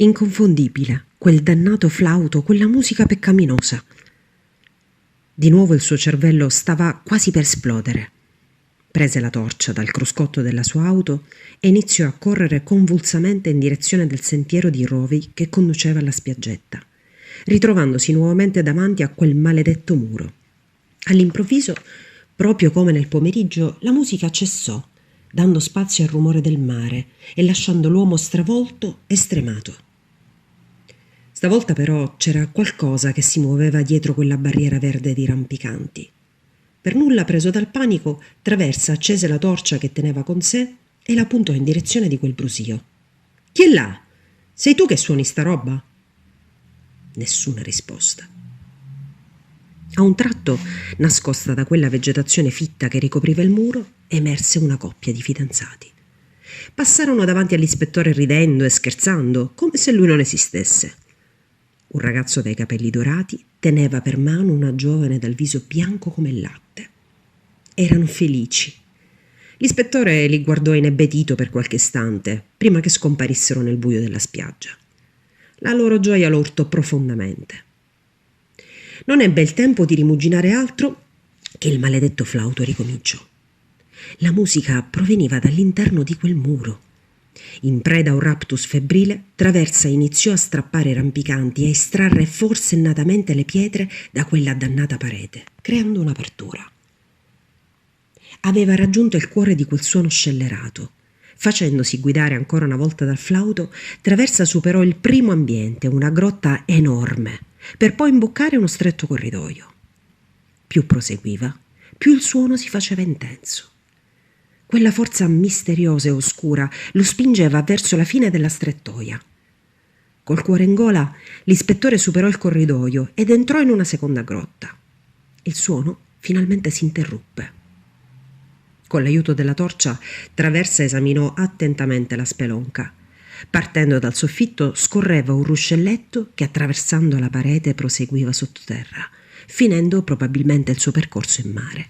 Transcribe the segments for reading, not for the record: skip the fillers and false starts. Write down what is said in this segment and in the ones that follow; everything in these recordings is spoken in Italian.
Inconfondibile, quel dannato flauto, quella musica peccaminosa. Di nuovo il suo cervello stava quasi per esplodere. Prese la torcia dal cruscotto della sua auto e iniziò a correre convulsamente in direzione del sentiero di rovi che conduceva alla spiaggetta, ritrovandosi nuovamente davanti a quel maledetto muro. All'improvviso, proprio come nel pomeriggio, la musica cessò, dando spazio al rumore del mare e lasciando l'uomo stravolto e stremato. Stavolta però c'era qualcosa che si muoveva dietro quella barriera verde di rampicanti. Per nulla preso dal panico, Traversa accese la torcia che teneva con sé e la puntò in direzione di quel brusio. «Chi è là? Sei tu che suoni sta roba?» Nessuna risposta. A un tratto, nascosta da quella vegetazione fitta che ricopriva il muro, emerse una coppia di fidanzati. Passarono davanti all'ispettore ridendo e scherzando, come se lui non esistesse. Un ragazzo dai capelli dorati teneva per mano una giovane dal viso bianco come il latte. Erano felici. L'ispettore li guardò inebetito per qualche istante, prima che scomparissero nel buio della spiaggia. La loro gioia lo urtò profondamente. Non ebbe il tempo di rimuginare altro che il maledetto flauto ricominciò. La musica proveniva dall'interno di quel muro. In preda a un raptus febbrile, Traversa iniziò a strappare i rampicanti e a estrarre forsennatamente le pietre da quella dannata parete, creando un'apertura. Aveva raggiunto il cuore di quel suono scellerato. Facendosi guidare ancora una volta dal flauto, Traversa superò il primo ambiente, una grotta enorme, per poi imboccare uno stretto corridoio. Più proseguiva, più il suono si faceva intenso. Quella forza misteriosa e oscura lo spingeva verso la fine della strettoia. Col cuore in gola, l'ispettore superò il corridoio ed entrò in una seconda grotta. Il suono finalmente si interruppe. Con l'aiuto della torcia, Traversa esaminò attentamente la spelonca. Partendo dal soffitto, scorreva un ruscelletto che, attraversando la parete, proseguiva sottoterra, finendo probabilmente il suo percorso in mare.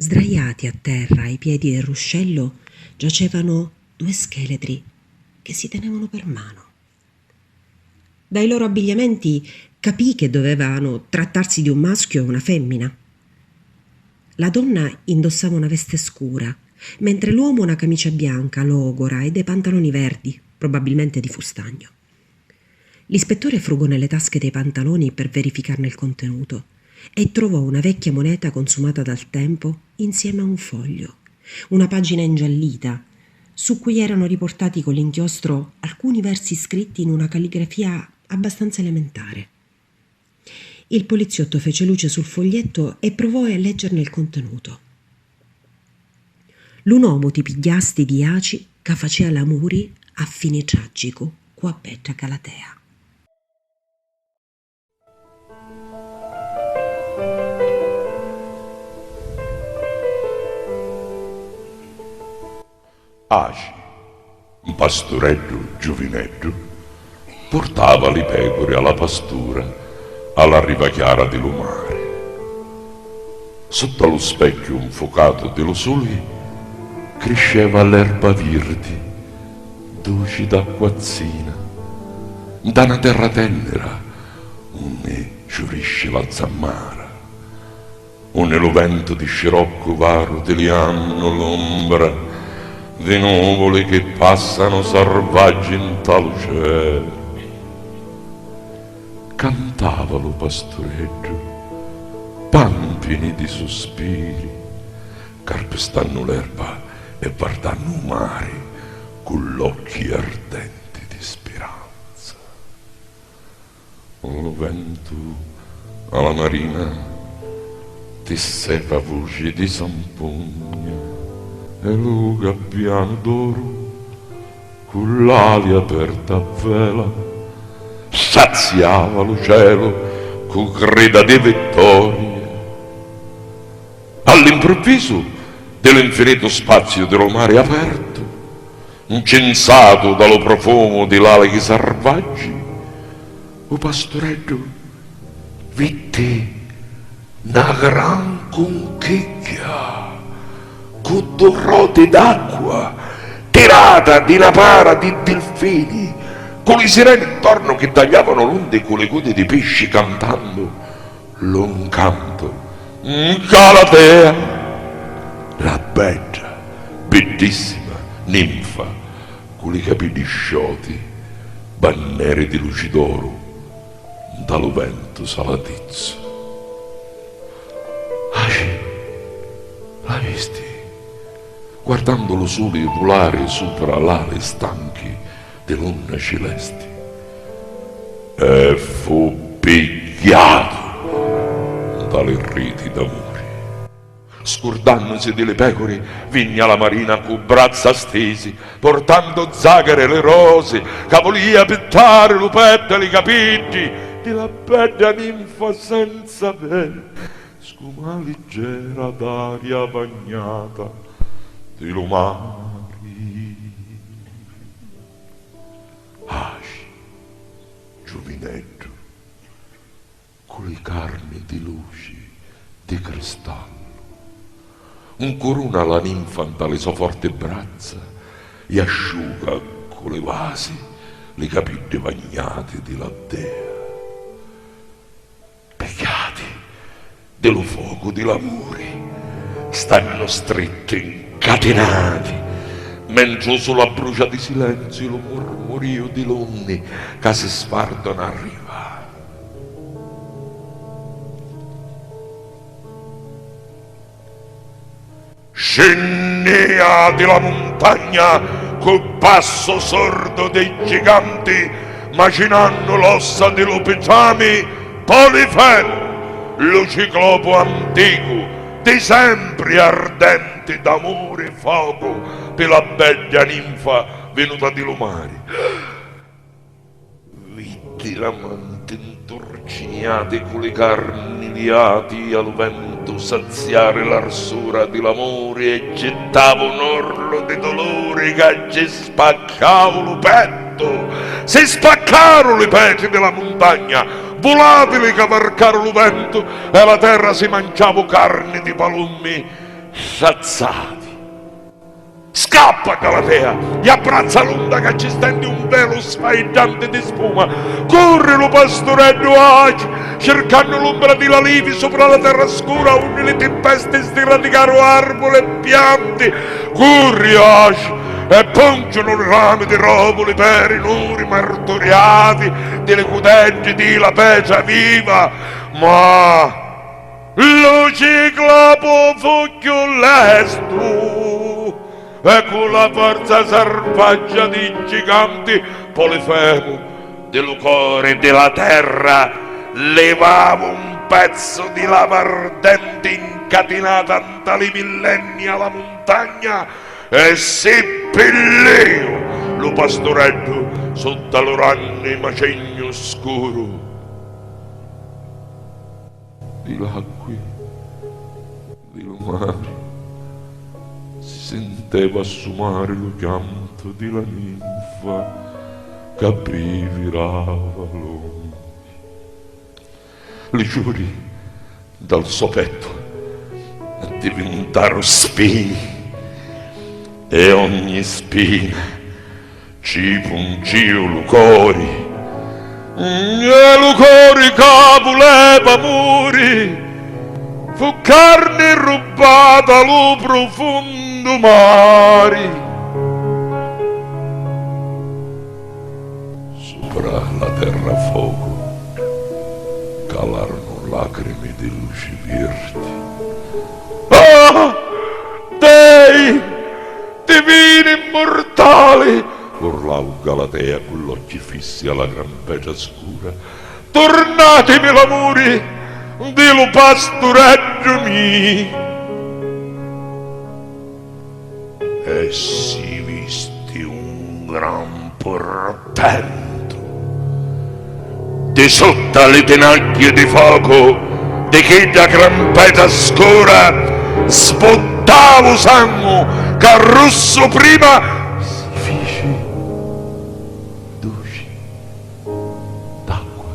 Sdraiati a terra ai piedi del ruscello giacevano due scheletri che si tenevano per mano. Dai loro abbigliamenti capì che dovevano trattarsi di un maschio e una femmina. La donna indossava una veste scura, mentre l'uomo una camicia bianca, logora e dei pantaloni verdi, probabilmente di fustagno. L'ispettore frugò nelle tasche dei pantaloni per verificarne il contenuto e trovò una vecchia moneta consumata dal tempo insieme a un foglio, una pagina ingiallita, su cui erano riportati con l'inchiostro alcuni versi scritti in una calligrafia abbastanza elementare. Il poliziotto fece luce sul foglietto e provò a leggerne il contenuto. L'uomo ti pigliasti di aci ca facea l'amuri a fine tragico qua Petra Calatea. Aci, un pastoretto giovinetto, portava le pecore alla pastura alla riva chiara dello mare. Sotto lo specchio infuocato dello sole cresceva l'erba verde, dolce d'acquazzina, da una terra tenera, onde fiorisce la zammara, onde lo vento di scirocco varo deliano l'ombra di nuvole che passano selvaggi in tal cielo. Cantava lo pastoreggio, pampini di sospiri, carpestanno l'erba e guardano il mare con gli occhi ardenti di speranza. Lo vento alla marina tesseva voci di zampogna e lo gabbiano d'oro con l'ali aperta a vela saziava lo cielo con grida di vittorie. All'improvviso dell'infinito spazio dello mare aperto, incensato dallo profumo di laghi selvaggi, o pastoretto vide una gran conchiglia con due rote d'acqua tirata di una para di delfini con le sirene intorno che tagliavano l'onde con le code di pesci cantando l'un canto. Galatea, la bella, bellissima ninfa, con i capelli scioti, bannere di luci d'oro, dallo vento salatizzo. L'hai visti? Guardando lo sole volare sopra l'ale stanchi dell'onde celesti. E fu pigliato dalle reti d'amore. Scordandosi delle pecore, vigna la marina con braccia stesi, portando zagare le rose, cavolia pittare lupette i capigli di la bella ninfa senza velo, scuma leggera d'aria bagnata di lumari. Giovinetto, con le carni di luci di cristallo, un corona la ninfa dalle sue forti braccia e asciuga con le vasi le capite bagnate di lattea. Pecati dello fuoco di l'amore stanno stretti incatenati, mentre sulla brucia di silenzio lo mormorio di lonne che si sfardano a riva. Scenea della montagna col passo sordo dei giganti, macinando l'ossa dello pigiami, Polifemo, lo ciclopo antico, di sempre ardenti d'amore e fuoco, per la bella ninfa venuta di lumari. Vitti l'amanti intorcignati con le carni liati al vento saziare l'arsura di l'amore e gettavo un orlo di dolore che ci spaccavo il petto. Si spaccarono i peti della montagna, volatili che varcarono il vento e la terra si mangiava carni di palummi sazzati. Scappa Galatea e abbraccia l'onda che ci stende un velo sfaeggiante di spuma. Corre lo pastoretto aci, cercando l'ombra di la livi sopra la terra scura, onde le tempeste sradicaro arboli e pianti. Corri aci e punciano i rami di rovoli per i nuri martoriati delle cuteggi di la pecia viva. Ma lo ciclopo fucchio lesto e con la forza selvaggia di giganti Polifemo dello cuore della terra levava un pezzo di lava ardente incatenata tali millenni alla montagna e si pilleo lo pastoretto sotto l'oranne macegno scuro di l'acqua di lumari. Senteva assumare lo pianto di la ninfa che abbrivirava l'onde. Le giuri dal suo petto diventarono spini e ogni spina ci pungiu lucori e lucori che voleva muri. Fu carne rubata lo profondo mare. Sopra la terra fuoco calarono lacrime di luci verdi. Ah! Dei! Divini immortali! Urlava Galatea con gli occhi fissi alla gran pecia scura. Tornatemi l'amore! Di lo pastoreggio mi e si visti un gran portento di sotto le tenaglie di fuoco di che da gran peta scura spottavo sangue che rosso prima si fece dolce d'acqua.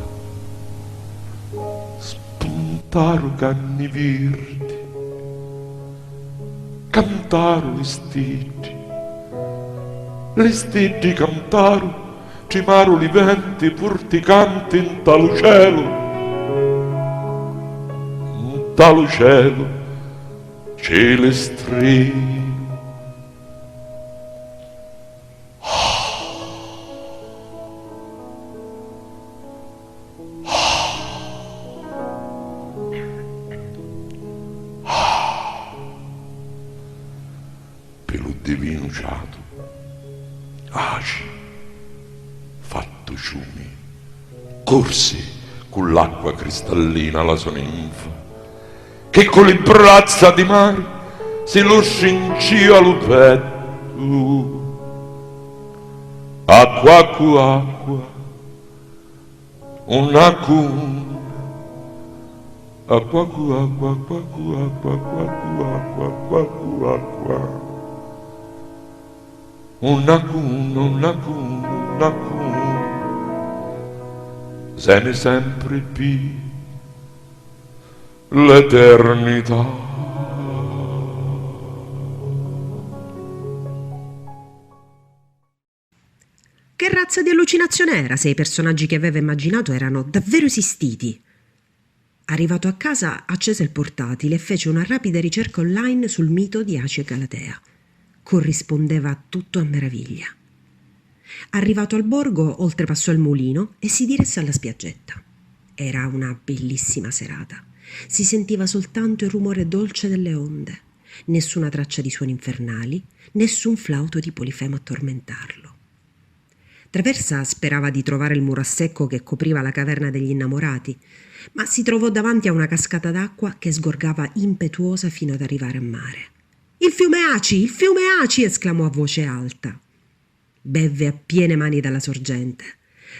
Spuntaro canni verdi, cantaro le stidi cantaro maruli venti porticanti in talo cielo, cielo strillo. Pelo divino ciato, aci, fatto ciumi, corsi con l'acqua cristallina la sua ninfa, che con le braccia di mare si lo scincio al petto. Acqua, acqua, acqua, un'acqua, acqua, acqua, acqua, acqua, acqua, acqua, acqua, acqua, acqua, acqua. Una se ne sempre più l'eternità. Che razza di allucinazione era se i personaggi che aveva immaginato erano davvero esistiti? Arrivato a casa, accese il portatile e fece una rapida ricerca online sul mito di Aci e Galatea. Corrispondeva tutto a meraviglia. Arrivato al borgo, oltrepassò il mulino e si diresse alla spiaggetta. Era una bellissima serata. Si sentiva soltanto il rumore dolce delle onde, nessuna traccia di suoni infernali, nessun flauto di Polifemo a tormentarlo. Traversa sperava di trovare il muro a secco che copriva la caverna degli innamorati, ma si trovò davanti a una cascata d'acqua che sgorgava impetuosa fino ad arrivare a mare. Il fiume Aci! Il fiume Aci! Esclamò a voce alta. Bevve a piene mani dalla sorgente.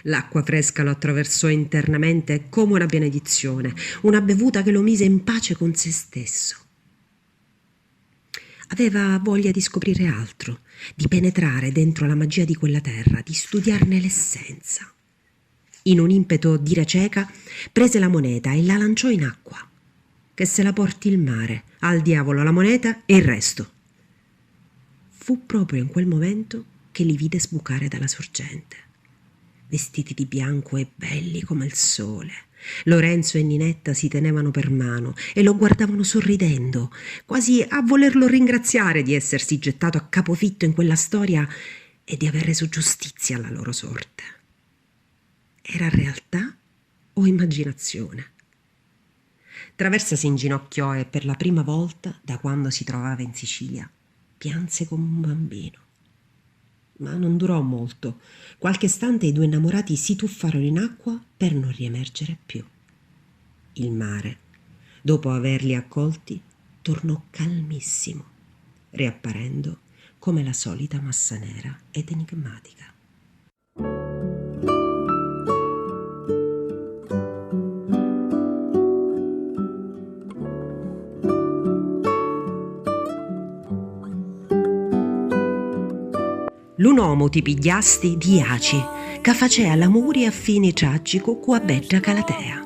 L'acqua fresca lo attraversò internamente come una benedizione, una bevuta che lo mise in pace con se stesso. Aveva voglia di scoprire altro, di penetrare dentro la magia di quella terra, di studiarne l'essenza. In un impeto d'ira cieca, prese la moneta e la lanciò in acqua. Che se la porti il mare, al diavolo la moneta e il resto. Fu proprio in quel momento che li vide sbucare dalla sorgente, vestiti di bianco e belli come il sole. Lorenzo e Ninetta si tenevano per mano e lo guardavano sorridendo, quasi a volerlo ringraziare di essersi gettato a capofitto in quella storia e di aver reso giustizia alla loro sorte. Era realtà o immaginazione? Traversa si inginocchiò e per la prima volta da quando si trovava in Sicilia pianse come un bambino. Ma non durò molto. Qualche istante i due innamorati si tuffarono in acqua per non riemergere più. Il mare, dopo averli accolti, tornò calmissimo, riapparendo come la solita massa nera ed enigmatica. L'uomo ti pigliasti di Aci, che facea l'amore a fine tragico cu a Bedda Galatea.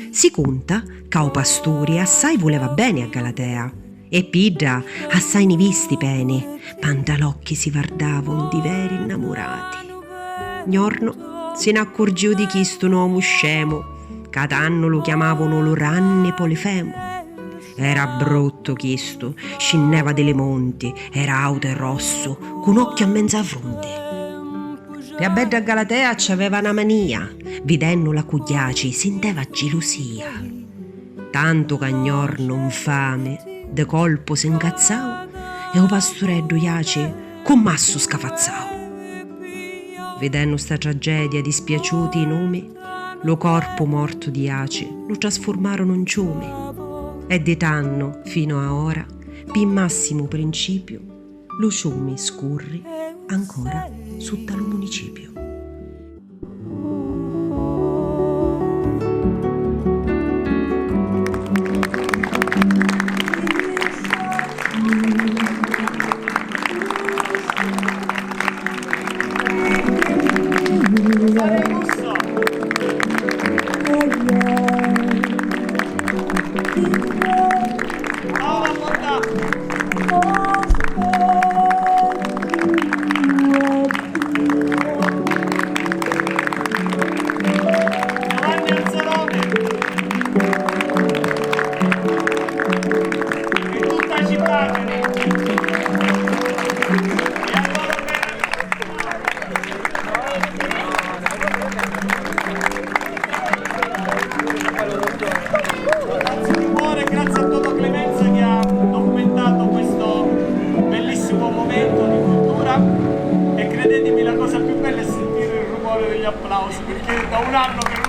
Si conta che o pasturi assai voleva bene a Galatea, e Pidda assai ne visti peni, pantalocchi si guardavano di veri innamorati. Gnorno se ne accorgiò di chi sto uomo scemo, che tanno lo chiamavano Loranne Polifemo. Era brutto chisto, scendeva delle monti, era auto e rosso, con occhi a mezza fronte. E a Bedda Galatea c'aveva una mania, vedendo la cugliaci senteva gelosia. Tanto cagnorno infame, de colpo si incazzò e o pastoreddo Iaci con masso scafazzò. Vedendo sta tragedia dispiaciuti i nomi, lo corpo morto di Iaci lo trasformarono in ciumi. E di tanno, fino a ora, per massimo principio, lo ciumi scurri ancora su tale municipio. applausi perché da un anno che